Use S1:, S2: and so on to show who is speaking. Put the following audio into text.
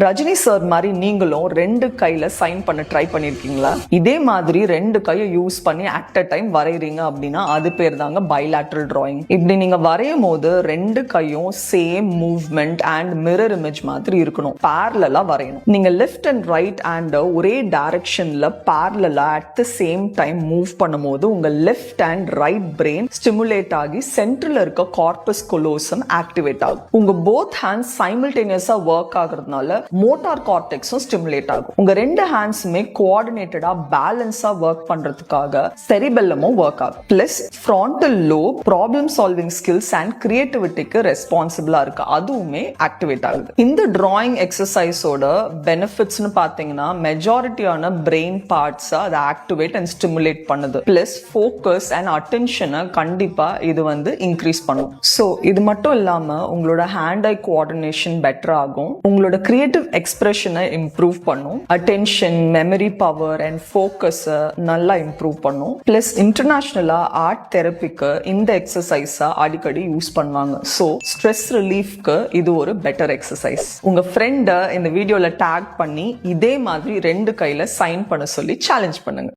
S1: Rajini sir மாதிரி நீங்களும் ரெண்டு கையில சைன் பண்ண ட்ரை பண்ணிருக்கீங்களா? இதே மாதிரி ரெண்டு கையை யூஸ் பண்ணி அட் அ டைம் வரைகிறீங்க அப்படின்னா அது பேர் தாங்க பைலேட்ரல் டிராயிங். இப்படி நீங்க வரையும் போது ரெண்டு கையும் same movement and mirror image மாதிரி இருக்கணும். பேரலா வரையணும். நீங்க லெஃப்ட் அண்ட் ரைட் ஹேண்ட் ஒரே டைரக்ஷன்ல பேரலா at the same time move பண்ணும்போது உங்க left and right brain stimulate ஆகி சென்ட்ரல் இருக்க கார்பஸ் கொலோசம் ஆக்டிவேட் ஆகும். உங்க போத் ஹேண்ட்ஸ் சைமல்டேனியஸா ஒர்க் ஆகுறதுனால மோட்டார் கார்டெக்ஸும் ஸ்டிமுலேட் ஆகும். உங்க ரெண்டு ஹேண்ட்ஸுமே கோஆர்டினேட்டடா பேலன்ஸா ஒர்க் பண்றதுக்காக செரிபெல்லமும் ஒர்க் ஆகும். Plus frontal lobe problem solving skills and கிரியேட்டிவிட்டிக்கு ரெஸ்பான்சிபிளா இருக்கு, அதுவுமே ஆக்டிவேட் ஆகுது. இந்த டிராயிங் எக்ஸசைஸோட பெனிஃபிட்ஸ்னு பாத்தீங்கன்னா மெஜாரிட்டியான பிரெயின் பார்ட்ஸ் அதை ஆக்டிவேட் அண்ட் ஸ்டிமுலேட் பண்ணுது. பிளஸ் ஃபோக்கஸ் அண்ட் அட்டென்ஷனை கண்டிப்பா இது இன்க்ரீஸ் பண்ணும். ஸோ இது மட்டும் இல்லாம உங்களோட ஹேண்ட் ஐ கோஆர்டினேஷன் பெட்டர் ஆகும். உங்களோட கிரியேட்டிவ் எக்ஸ்பிரஷனை இம்ப்ரூவ் பண்ணும். Attention, memory power and focus நல்லா இம்ப்ரூவ் பண்ணும். பிளஸ் இன்டர்நேஷனலா ஆர்ட் தெரபிக்கு இந்த எக்ஸசைஸை அடிக்கடி யூஸ் பண்ணுவாங்க. ஸோ ஸ்ட்ரெஸ் ரிலீஃப்க்கு இது ஒரு பெட்டர் எக்ஸசைஸ். உங்க ஃப்ரெண்டை இந்த வீடியோல டேக் பண்ணி இதே மாதிரி ரெண்டு கையில சைன் பண்ண சொல்லி சேலஞ்ச் பண்ணுங்க.